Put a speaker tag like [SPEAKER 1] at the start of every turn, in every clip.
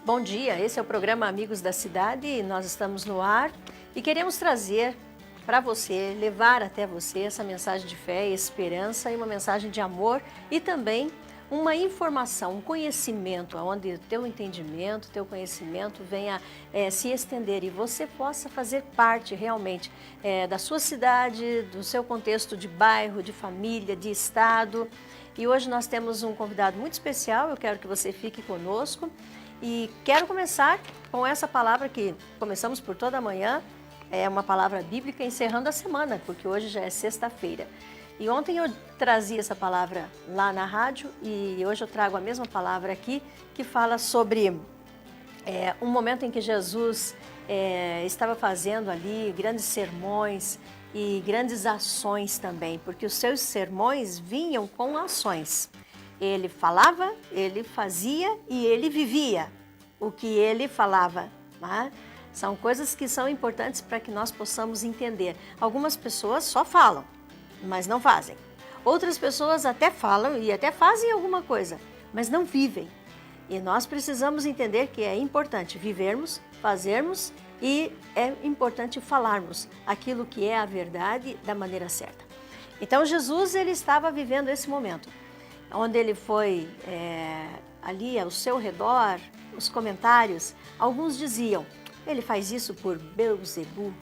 [SPEAKER 1] Bom dia, esse é o programa Amigos da Cidade e nós estamos no ar e queremos trazer para você, levar até você essa mensagem de fé e esperança e uma mensagem de amor e também uma informação, um conhecimento, onde o teu entendimento, teu conhecimento venha se estender e você possa fazer parte realmente da sua cidade, do seu contexto de bairro, de família, de estado. E hoje nós temos um convidado muito especial, eu quero que você fique conosco. E quero começar com essa palavra que começamos por toda a manhã, é uma palavra bíblica encerrando a semana, porque hoje já é sexta-feira. E ontem eu trazia essa palavra lá na rádio e hoje eu trago a mesma palavra aqui, que fala sobre um momento em que Jesus estava fazendo ali grandes sermões e grandes ações também, porque os seus sermões vinham com ações. Ele falava, ele fazia e ele vivia o que ele falava. Né? São coisas que são importantes para que nós possamos entender. Algumas pessoas só falam, mas não fazem. Outras pessoas até falam e até fazem alguma coisa, mas não vivem. E nós precisamos entender que é importante vivermos, fazermos e é importante falarmos aquilo que é a verdade da maneira certa. Então Jesus ele estava vivendo esse momento, onde ele foi ali ao seu redor, os comentários, alguns diziam, ele faz isso por Beelzebu,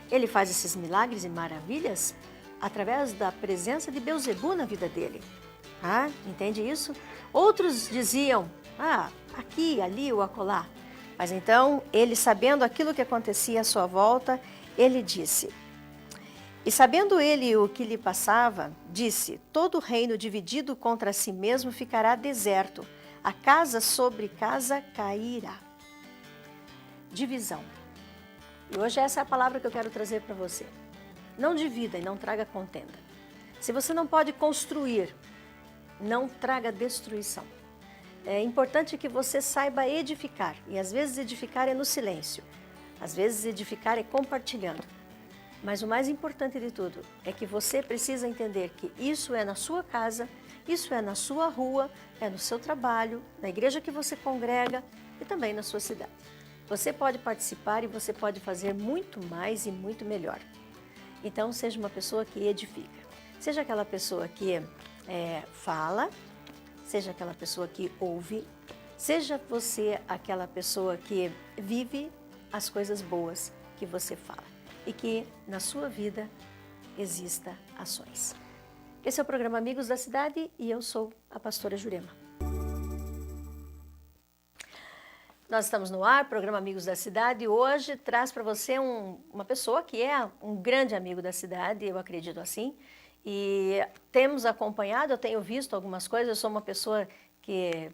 [SPEAKER 1] ele faz esses milagres e maravilhas através da presença de Beelzebu na vida dele. Ah, entende isso? Outros diziam, aqui, ali ou acolá. Mas então, ele sabendo aquilo que acontecia à sua volta, ele disse... E sabendo ele o que lhe passava, disse, todo reino dividido contra si mesmo ficará deserto, a casa sobre casa cairá. Divisão. E hoje essa é a palavra que eu quero trazer para você. Não divida e não traga contenda. Se você não pode construir, não traga destruição. É importante que você saiba edificar, e às vezes edificar é no silêncio, às vezes edificar é compartilhando. Mas o mais importante de tudo é que você precisa entender que isso é na sua casa, isso é na sua rua, é no seu trabalho, na igreja que você congrega e também na sua cidade. Você pode participar e você pode fazer muito mais e muito melhor. Então, seja uma pessoa que edifica. Seja aquela pessoa que fala, seja aquela pessoa que ouve, seja você aquela pessoa que vive as coisas boas que você fala. E que na sua vida exista ações. Esse é o programa Amigos da Cidade e eu sou a pastora Jurema. Nós estamos no ar, programa Amigos da Cidade, e hoje traz para você uma pessoa que é um grande amigo da cidade, eu acredito assim, e temos acompanhado, eu tenho visto algumas coisas, eu sou uma pessoa que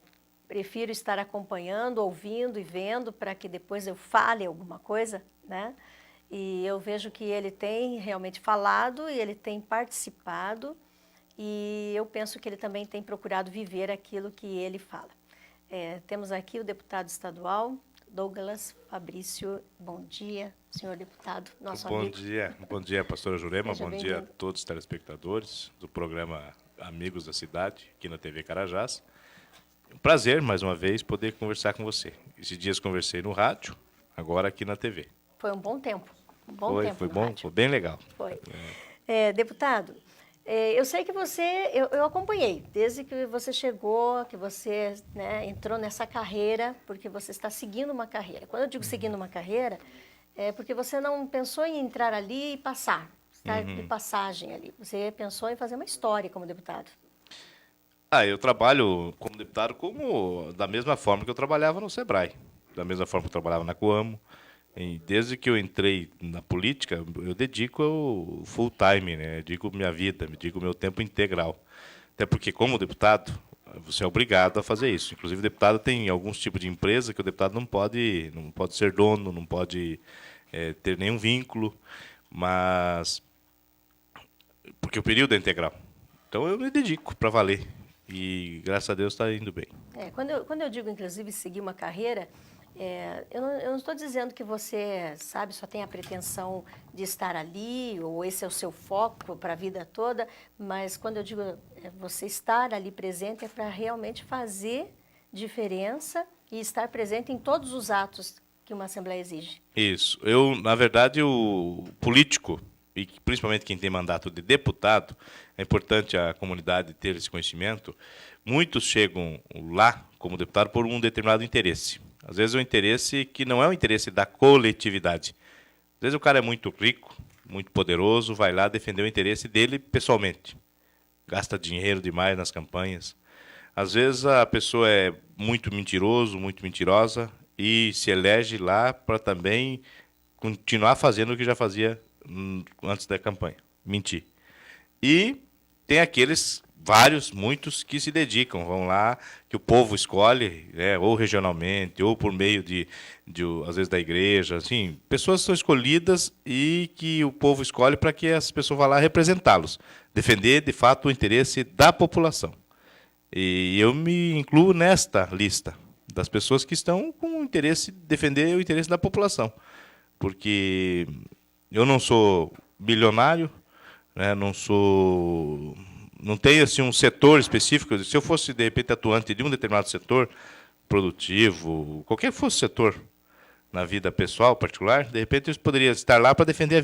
[SPEAKER 1] prefiro estar acompanhando, ouvindo e vendo para que depois eu fale alguma coisa, né? E eu vejo que ele tem realmente falado e ele tem participado e eu penso que ele também tem procurado viver aquilo que ele fala. Temos aqui o deputado estadual, Douglas Fabrício. Bom dia, senhor deputado, nosso amigo.
[SPEAKER 2] Bom dia, pastora Jurema,
[SPEAKER 1] Seja
[SPEAKER 2] bom dia a todos os telespectadores do programa Amigos da Cidade, aqui na TV Carajás. Um prazer, mais uma vez, poder conversar com você. Esses dias conversei no rádio, agora aqui na TV.
[SPEAKER 1] Foi um bom tempo.
[SPEAKER 2] Foi bom, foi bem legal.
[SPEAKER 1] Foi. Deputado, eu sei que você, eu acompanhei, desde que você chegou, que você entrou nessa carreira, porque você está seguindo uma carreira. Quando eu digo seguindo uma carreira, é porque você não pensou em entrar ali e passar, estar de passagem ali. Você pensou em fazer uma história como deputado.
[SPEAKER 2] Eu trabalho como deputado da mesma forma que eu trabalhava no Sebrae, da mesma forma que eu trabalhava na Coamo. E desde que eu entrei na política, eu dedico o full time, né? Eu dedico minha vida, me dedico meu tempo integral. Até porque, como deputado, você é obrigado a fazer isso. Inclusive, o deputado tem alguns tipos de empresa que o deputado não pode ser dono, não pode ter nenhum vínculo, mas porque o período é integral. Então, eu me dedico para valer. E, graças a Deus, está indo bem.
[SPEAKER 1] Quando eu digo, inclusive, seguir uma carreira... eu não estou dizendo que você, sabe, só tem a pretensão de estar ali, ou esse é o seu foco para a vida toda, mas quando eu digo você estar ali presente é para realmente fazer diferença e estar presente em todos os atos que uma Assembleia exige.
[SPEAKER 2] Isso. Na verdade, o político, e principalmente quem tem mandato de deputado, é importante a comunidade ter esse conhecimento. Muitos chegam lá como deputado por um determinado interesse. Às vezes é um interesse que não é o interesse da coletividade. Às vezes o cara é muito rico, muito poderoso, vai lá defender o interesse dele pessoalmente. Gasta dinheiro demais nas campanhas. Às vezes a pessoa é muito mentiroso, muito mentirosa e se elege lá para também continuar fazendo o que já fazia antes da campanha, mentir. E tem aqueles, muitos que se dedicam, vão lá, que o povo escolhe, né, ou regionalmente, ou por meio às vezes, da igreja. Assim, pessoas são escolhidas e que o povo escolhe para que as pessoas vão lá representá-los, defender, de fato, o interesse da população. E eu me incluo nesta lista das pessoas que estão com o interesse de defender o interesse da população. Porque eu não sou bilionário, né, não tenho assim, um setor específico. Se eu fosse, de repente, atuante de um determinado setor produtivo, qualquer que fosse o setor na vida pessoal, particular, de repente eu poderia estar lá para defender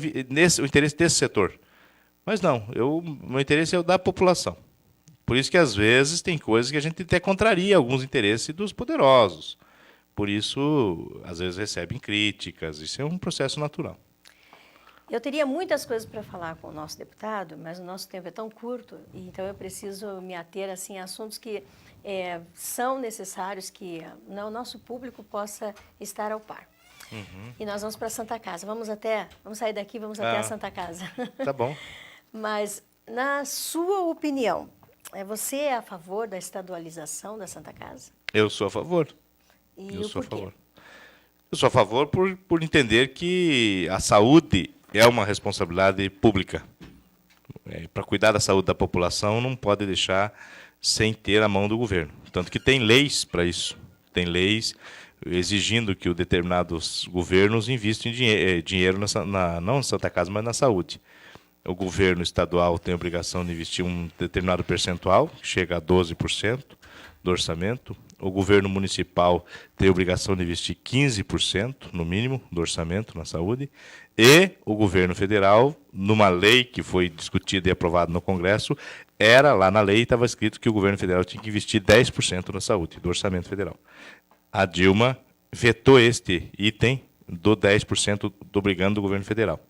[SPEAKER 2] o interesse desse setor. Mas não, meu interesse é o da população. Por isso que, às vezes, tem coisas que a gente até contraria alguns interesses dos poderosos. Por isso, às vezes, recebem críticas. Isso é um processo natural.
[SPEAKER 1] Eu teria muitas coisas para falar com o nosso deputado, mas o nosso tempo é tão curto, então eu preciso me ater assim, a assuntos que são necessários que o nosso público possa estar ao par.
[SPEAKER 2] Uhum.
[SPEAKER 1] E nós vamos para a Santa Casa. Vamos sair daqui, vamos até a Santa Casa.
[SPEAKER 2] Tá bom.
[SPEAKER 1] Mas, na sua opinião, você é a favor da estadualização da Santa Casa?
[SPEAKER 2] Eu sou a favor.
[SPEAKER 1] E por quê?
[SPEAKER 2] Eu sou a favor por entender que a saúde é uma responsabilidade pública. Para cuidar da saúde da população, não pode deixar sem ter a mão do governo. Tanto que tem leis para isso. Tem leis exigindo que determinados governos investam dinheiro não na Santa Casa, mas na saúde. O governo estadual tem a obrigação de investir um determinado percentual, que chega a 12% do orçamento. O governo municipal tem a obrigação de investir 15%, no mínimo, do orçamento na saúde. E o governo federal, numa lei que foi discutida e aprovada no Congresso, lá na lei estava escrito que o governo federal tinha que investir 10% na saúde, do orçamento federal. A Dilma vetou este item do 10% obrigando o governo federal,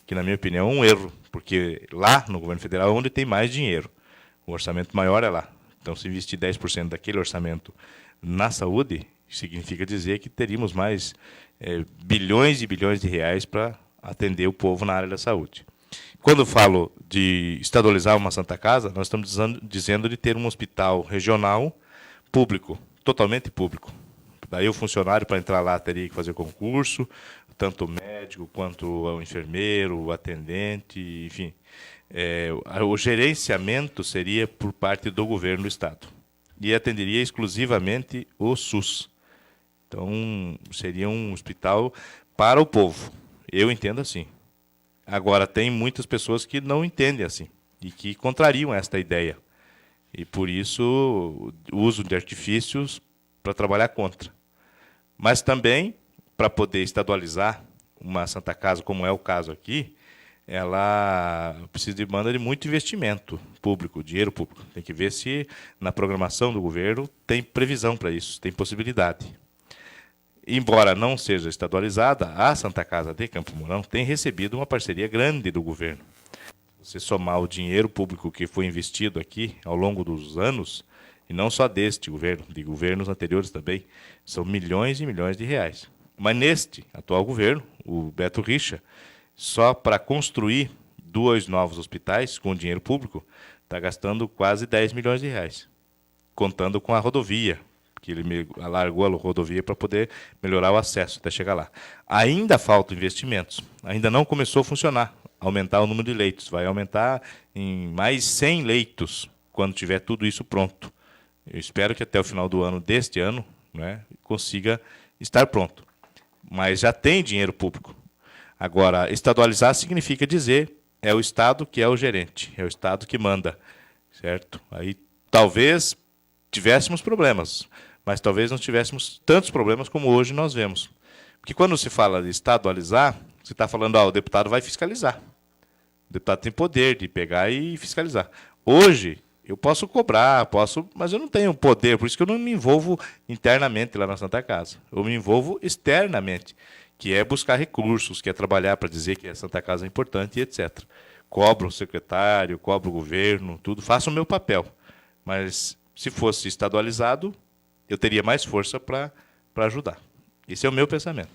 [SPEAKER 2] que, na minha opinião, é um erro, porque lá no governo federal é onde tem mais dinheiro. O orçamento maior é lá. Então, se investir 10% daquele orçamento na saúde, significa dizer que teríamos mais bilhões e bilhões de reais para atender o povo na área da saúde. Quando falo de estadualizar uma Santa Casa, nós estamos dizendo de ter um hospital regional público, totalmente público. Daí o funcionário, para entrar lá, teria que fazer concurso, tanto o médico quanto o enfermeiro, o atendente, enfim. O gerenciamento seria por parte do governo do Estado. E atenderia exclusivamente o SUS. Então, seria um hospital para o povo. Eu entendo assim. Agora, tem muitas pessoas que não entendem assim e que contrariam esta ideia. E, por isso, o uso de artifícios para trabalhar contra. Mas também, para poder estadualizar uma Santa Casa, como é o caso aqui, ela demanda de muito investimento público, dinheiro público. Tem que ver se na programação do governo tem previsão para isso, tem possibilidade. Embora não seja estadualizada, a Santa Casa de Campo Mourão tem recebido uma parceria grande do governo. Se somar o dinheiro público que foi investido aqui ao longo dos anos, e não só deste governo, de governos anteriores também, são milhões e milhões de reais. Mas neste atual governo, o Beto Richa, só para construir 2 novos hospitais com dinheiro público, está gastando quase 10 milhões de reais, contando com a rodovia, que ele alargou a rodovia para poder melhorar o acesso até chegar lá. Ainda faltam investimentos, ainda não começou a funcionar, aumentar o número de leitos, vai aumentar em mais 100 leitos quando tiver tudo isso pronto. Eu espero que até o final do ano deste ano, né, consiga estar pronto. Mas já tem dinheiro público. Agora, estadualizar significa dizer é o Estado que é o gerente, é o Estado que manda, certo? Aí talvez tivéssemos problemas, mas talvez não tivéssemos tantos problemas como hoje nós vemos. Porque quando se fala de estadualizar, você está falando, o deputado vai fiscalizar. O deputado tem poder de pegar e fiscalizar. Hoje, eu posso cobrar, mas eu não tenho poder, por isso que eu não me envolvo internamente lá na Santa Casa. Eu me envolvo externamente, que é buscar recursos, que é trabalhar para dizer que a Santa Casa é importante e etc. Cobro o secretário, cobro o governo, tudo, faço o meu papel. Mas se fosse estadualizado, eu teria mais força para ajudar. Esse é o meu pensamento.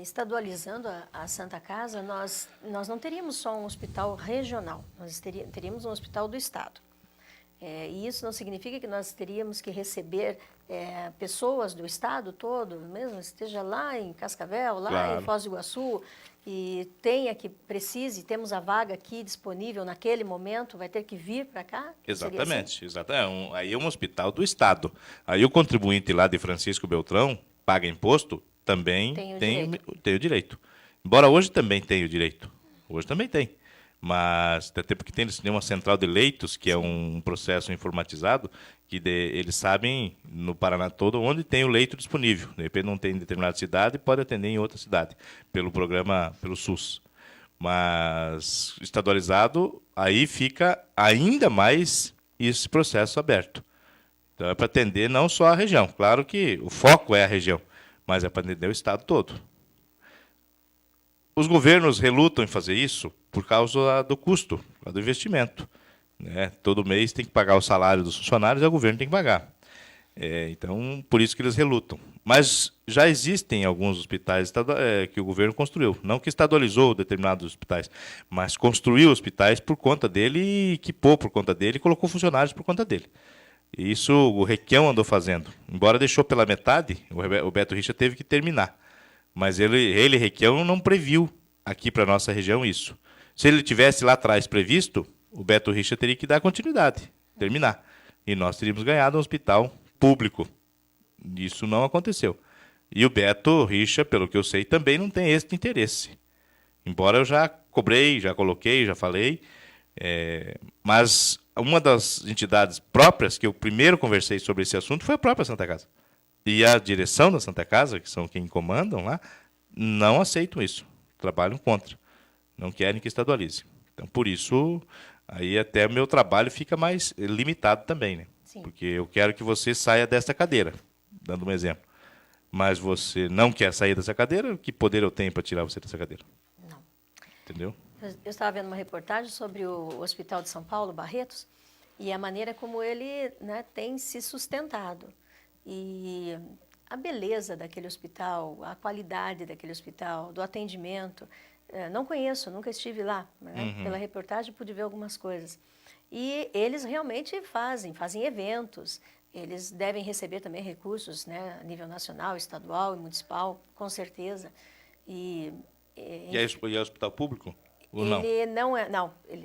[SPEAKER 1] Estadualizando a Santa Casa, nós não teríamos só um hospital regional, nós teríamos um hospital do Estado. E isso não significa que nós teríamos que receber pessoas do Estado todo, mesmo esteja lá em Cascavel, lá
[SPEAKER 2] Claro.
[SPEAKER 1] em Foz do Iguaçu, e que precise, temos a vaga aqui disponível naquele momento, vai ter que vir para cá?
[SPEAKER 2] Exatamente. Aí é um hospital do Estado. Aí o contribuinte lá de Francisco Beltrão, paga imposto, também tem o direito. Embora hoje também tenha o direito. Hoje também tem. Mas até porque tem uma central de leitos, que é um processo informatizado, que eles sabem no Paraná todo onde tem o leito disponível. De repente não tem em determinada cidade, pode atender em outra cidade, pelo programa, pelo SUS. Mas estadualizado, aí fica ainda mais esse processo aberto. Então é para atender não só a região. Claro que o foco é a região, mas é para atender o estado todo. Os governos relutam em fazer isso por causa do custo, do investimento. Né? Todo mês tem que pagar o salário dos funcionários e o governo tem que pagar. Então, por isso que eles relutam. Mas já existem alguns hospitais que o governo construiu. Não que estadualizou determinados hospitais, mas construiu hospitais por conta dele, equipou por conta dele e colocou funcionários por conta dele. E isso o Requião andou fazendo. Embora deixou pela metade, o Beto Richa teve que terminar. Mas ele, Requião, não previu aqui para a nossa região isso. Se ele tivesse lá atrás previsto, o Beto Richa teria que dar continuidade, terminar. E nós teríamos ganhado um hospital público. Isso não aconteceu. E o Beto Richa, pelo que eu sei, também não tem esse interesse. Embora eu já cobrei, já coloquei, já falei. Mas uma das entidades próprias que eu primeiro conversei sobre esse assunto foi a própria Santa Casa. E a direção da Santa Casa, que são quem comandam lá, não aceitam isso. Trabalham contra. Não querem que estadualize. Então, por isso, aí até o meu trabalho fica mais limitado também, né?
[SPEAKER 1] Sim.
[SPEAKER 2] Porque eu quero que você saia dessa cadeira, dando um exemplo. Mas você não quer sair dessa cadeira, que poder eu tenho para tirar você dessa cadeira?
[SPEAKER 1] Não.
[SPEAKER 2] Entendeu?
[SPEAKER 1] Eu estava vendo uma reportagem sobre o Hospital de São Paulo, Barretos, e a maneira como ele, né, tem se sustentado. E a beleza daquele hospital, a qualidade daquele hospital, do atendimento, não conheço, nunca estive lá. Né? Pela reportagem pude ver algumas coisas. E eles realmente fazem eventos, eles devem receber também recursos, né, a nível nacional, estadual e municipal, com certeza.
[SPEAKER 2] E é hospital público? Ou não?
[SPEAKER 1] Ele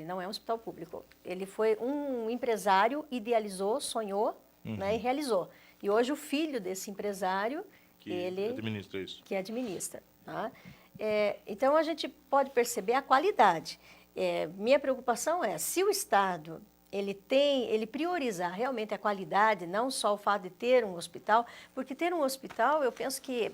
[SPEAKER 1] não é um hospital público. Ele foi um empresário, idealizou, sonhou, né, e realizou. E hoje o filho desse empresário,
[SPEAKER 2] administra isso.
[SPEAKER 1] Que administra. Tá? Então a gente pode perceber a qualidade. Minha preocupação é, se o Estado ele priorizar realmente a qualidade, não só o fato de ter um hospital, porque ter um hospital, eu penso que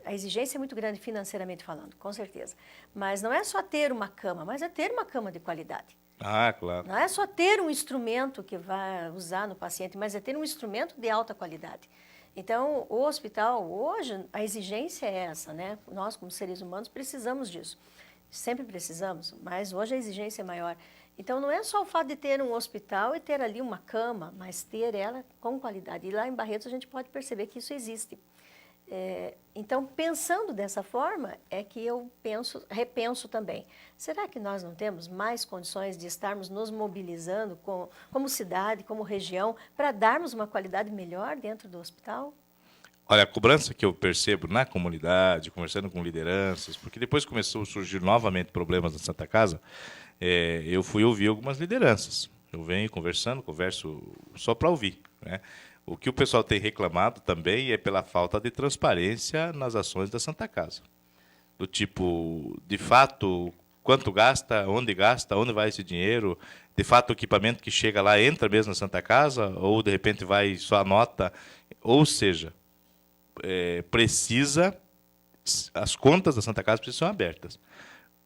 [SPEAKER 1] a exigência é muito grande financeiramente falando, com certeza. Mas não é só ter uma cama, mas é ter uma cama de qualidade.
[SPEAKER 2] Ah, claro.
[SPEAKER 1] Não é só ter um instrumento que vai usar no paciente, mas é ter um instrumento de alta qualidade. Então, o hospital, hoje, a exigência é essa, né? Nós, como seres humanos, precisamos disso. Sempre precisamos, mas hoje a exigência é maior. Então, não é só o fato de ter um hospital e ter ali uma cama, mas ter ela com qualidade. E lá em Barretos a gente pode perceber que isso existe. Então, pensando dessa forma, é que eu repenso também. Será que nós não temos mais condições de estarmos nos mobilizando como cidade, como região, para darmos uma qualidade melhor dentro do hospital?
[SPEAKER 2] Olha, a cobrança que eu percebo na comunidade, conversando com lideranças, porque depois começou a surgir novamente problemas na Santa Casa, eu fui ouvir algumas lideranças. Eu venho converso só para ouvir, né? O que o pessoal tem reclamado também é pela falta de transparência nas ações da Santa Casa. Do tipo, de fato, quanto gasta, onde vai esse dinheiro, de fato o equipamento que chega lá entra mesmo na Santa Casa, ou de repente vai só a nota, ou seja, as contas da Santa Casa precisam ser abertas.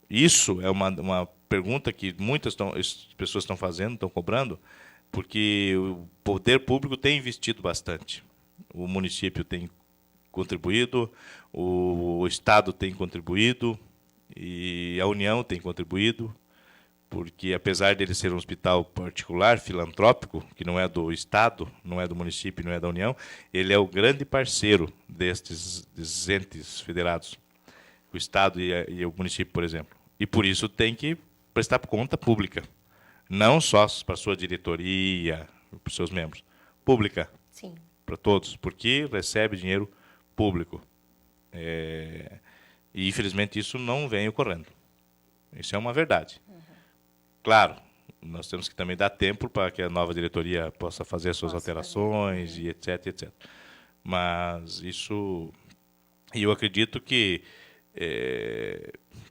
[SPEAKER 2] Isso é uma pergunta que muitas pessoas estão fazendo, estão cobrando, porque o poder público tem investido bastante. O município tem contribuído, o Estado tem contribuído e a União tem contribuído, porque apesar dele ser um hospital particular, filantrópico, que não é do Estado, não é do município, não é da União, ele é o grande parceiro destes entes federados, o Estado e o município, por exemplo. E por isso tem que prestar conta pública, não só para a sua diretoria, para os seus membros, pública,
[SPEAKER 1] Sim.
[SPEAKER 2] para todos, porque recebe dinheiro público. E, infelizmente, isso não vem ocorrendo. Isso é uma verdade. Claro, nós temos que também dar tempo para que a nova diretoria possa fazer as suas alterações, e etc, etc. Mas isso... E eu acredito que,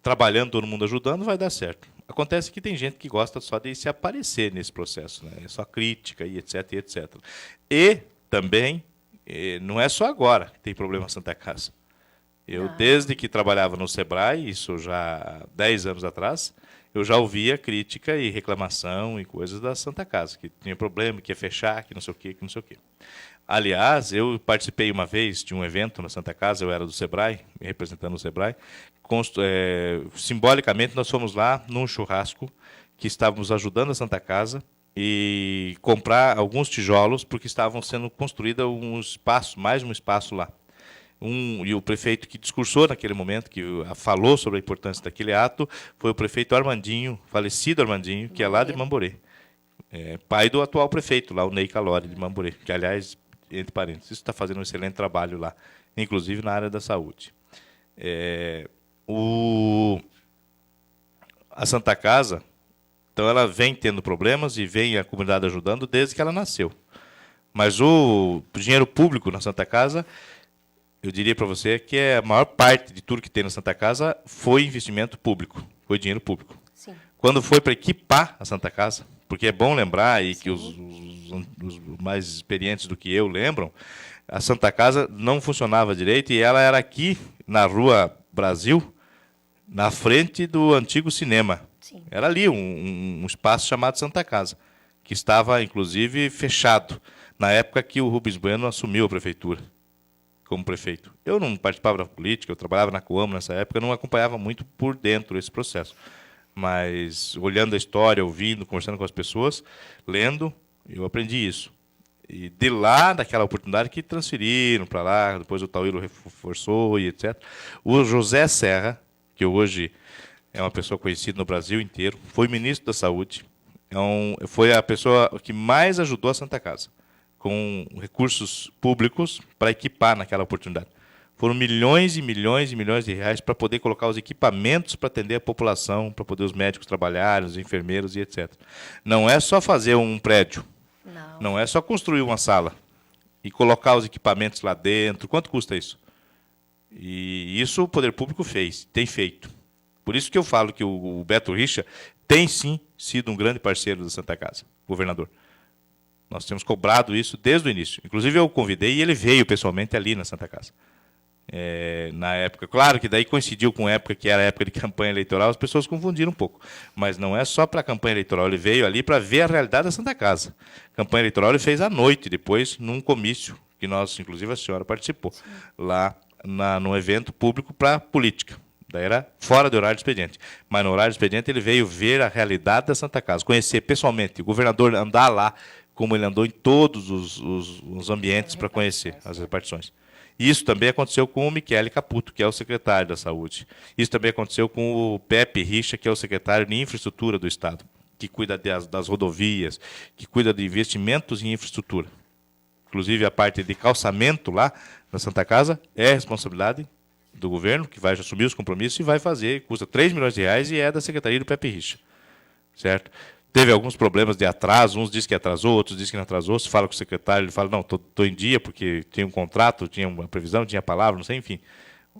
[SPEAKER 2] trabalhando, todo mundo ajudando, vai dar certo. Acontece que tem gente que gosta só de se aparecer nesse processo, né? É só crítica, e etc, etc. E também, não é só agora que tem problema na Santa Casa. Eu, desde que trabalhava no Sebrae, isso já há 10 anos atrás, eu já ouvia crítica e reclamação e coisas da Santa Casa, que tinha problema, que ia fechar, que não sei o quê, que não sei o quê. Aliás, eu participei uma vez de um evento na Santa Casa, eu era do Sebrae, representando o Sebrae. Simbolicamente, nós fomos lá num churrasco que estávamos ajudando a Santa Casa e comprar alguns tijolos, porque estavam sendo construído mais um espaço lá. E o prefeito que discursou naquele momento, que falou sobre a importância daquele ato, foi o prefeito Armandinho, falecido Armandinho, que é lá de Mamborê. Pai do atual prefeito, lá, o Ney Calori, de Mamborê, que, aliás, entre parênteses, está fazendo um excelente trabalho lá, inclusive na área da saúde. A Santa Casa, então, ela vem tendo problemas e vem a comunidade ajudando desde que ela nasceu. Mas o dinheiro público na Santa Casa, eu diria para você que a maior parte de tudo que tem na Santa Casa foi investimento público, foi dinheiro público.
[SPEAKER 1] Sim.
[SPEAKER 2] Quando foi para equipar a Santa Casa, porque é bom lembrar, e que os mais experientes do que eu lembram, a Santa Casa não funcionava direito e ela era aqui na Rua Brasil, na frente do antigo cinema.
[SPEAKER 1] Sim.
[SPEAKER 2] Era ali um espaço chamado Santa Casa, que estava, inclusive, fechado, na época que o Rubens Bueno assumiu a prefeitura como prefeito. Eu não participava da política, eu trabalhava na Coamo nessa época, eu não acompanhava muito por dentro esse processo. Mas, olhando a história, ouvindo, conversando com as pessoas, lendo, eu aprendi isso. E de lá, daquela oportunidade, que transferiram para lá, depois o Tauílo reforçou e etc. O José Serra, que hoje é uma pessoa conhecida no Brasil inteiro, foi ministro da Saúde, foi a pessoa que mais ajudou a Santa Casa, com recursos públicos para equipar naquela oportunidade. Foram milhões e milhões e milhões de reais para poder colocar os equipamentos para atender a população, para poder os médicos trabalharem, os enfermeiros e etc. Não é só fazer um prédio, não é só construir uma sala e colocar os equipamentos lá dentro. Quanto custa isso? E isso o poder público tem feito. Por isso que eu falo que o Beto Richa tem sim sido um grande parceiro da Santa Casa, governador. Nós temos cobrado isso desde o início. Inclusive, eu o convidei e ele veio pessoalmente ali na Santa Casa. Na época, claro que daí coincidiu com a época que era a época de campanha eleitoral, as pessoas confundiram um pouco. Mas não é só para a campanha eleitoral, ele veio ali para ver a realidade da Santa Casa. A campanha eleitoral ele fez à noite, depois, num comício, que nós, inclusive a senhora participou, lá num evento público para política. Daí era fora do horário de expediente. Mas no horário de expediente ele veio ver a realidade da Santa Casa, conhecer pessoalmente, o governador andar lá, como ele andou em todos os ambientes para conhecer as repartições. Isso também aconteceu com o Michele Caputo, que é o secretário da Saúde. Isso também aconteceu com o Pepe Richa, que é o secretário de Infraestrutura do Estado, que cuida das rodovias, que cuida de investimentos em infraestrutura. Inclusive, a parte de calçamento lá na Santa Casa é responsabilidade do governo, que vai assumir os compromissos e vai fazer, custa 3 milhões de reais e é da Secretaria do Pepe Richa. Certo? Teve alguns problemas de atraso, uns dizem que atrasou, outros dizem que não atrasou. Se fala com o secretário, ele fala, não, estou em dia, porque tinha um contrato, tinha uma previsão, tinha palavra, não sei, enfim.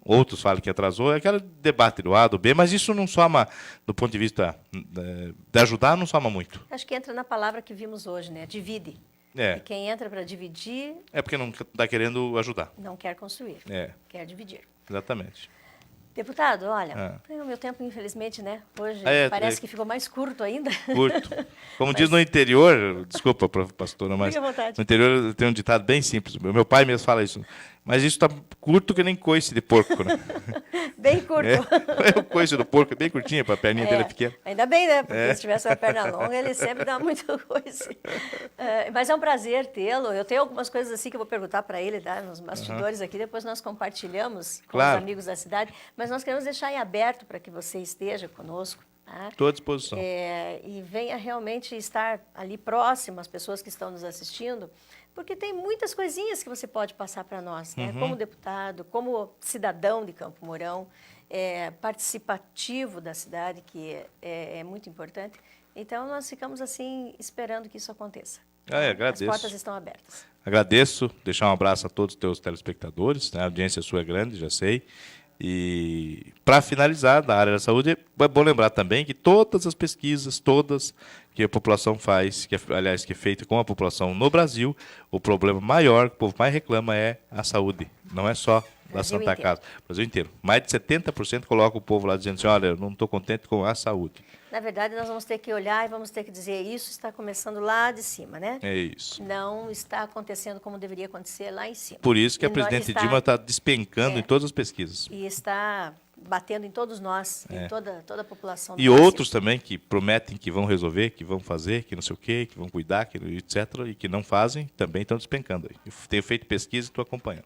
[SPEAKER 2] outros falam que atrasou, é aquele debate do A, do B, mas isso não soma, do ponto de vista de ajudar, não soma muito.
[SPEAKER 1] Acho que entra na palavra que vimos hoje, né? Divide.
[SPEAKER 2] É.
[SPEAKER 1] E quem entra para dividir
[SPEAKER 2] É porque não está querendo ajudar.
[SPEAKER 1] não quer construir, quer dividir.
[SPEAKER 2] Exatamente.
[SPEAKER 1] Deputado, olha, o meu tempo, infelizmente, né? Hoje parece que ficou mais curto ainda.
[SPEAKER 2] Curto. Como diz no interior, desculpa, pastora, mas
[SPEAKER 1] Fique à vontade.
[SPEAKER 2] no interior tem um ditado bem simples. Meu pai mesmo fala isso. Mas isso está curto que nem coice de porco, né?
[SPEAKER 1] Bem curto.
[SPEAKER 2] O coice do porco é bem curtinha, para a perninha dele é pequena.
[SPEAKER 1] Ainda bem, né? Porque se tivesse uma perna longa, ele sempre dá muita coisa. Mas é um prazer tê-lo. Eu tenho algumas coisas assim que eu vou perguntar para ele, tá? Nos bastidores aqui, depois nós compartilhamos com os amigos da cidade. Mas nós queremos deixar em aberto para que você esteja conosco.
[SPEAKER 2] Estou à disposição.
[SPEAKER 1] E venha realmente estar ali próximo às pessoas que estão nos assistindo, porque tem muitas coisinhas que você pode passar para nós, né? Como deputado, como cidadão de Campo Mourão, participativo da cidade, que é muito importante. Então, nós ficamos assim esperando que isso aconteça.
[SPEAKER 2] Agradeço.
[SPEAKER 1] As portas estão abertas.
[SPEAKER 2] Agradeço, deixar um abraço a todos os teus telespectadores, né? A audiência sua é grande, já sei. E, para finalizar, da área da saúde, é bom lembrar também que todas as pesquisas, todas que a população faz, que é feita com a população no Brasil, o problema maior, que o povo mais reclama é a saúde. Não é só da Santa Casa, o Brasil inteiro. Mais de 70% coloca o povo lá dizendo assim, olha, eu não estou contente com a saúde.
[SPEAKER 1] Na verdade, nós vamos ter que olhar e vamos ter que dizer, isso está começando lá de cima, né?
[SPEAKER 2] É isso.
[SPEAKER 1] Não está acontecendo como deveria acontecer lá em cima.
[SPEAKER 2] Por isso que a presidente Dilma está despencando em todas as pesquisas.
[SPEAKER 1] E está batendo em todos nós, em toda a população do
[SPEAKER 2] E
[SPEAKER 1] Brasil.
[SPEAKER 2] outros também que prometem que vão resolver, que vão fazer, que não sei o quê, que vão cuidar, que, etc., e que não fazem, também estão despencando aí. Eu tenho feito pesquisa e estou acompanhando.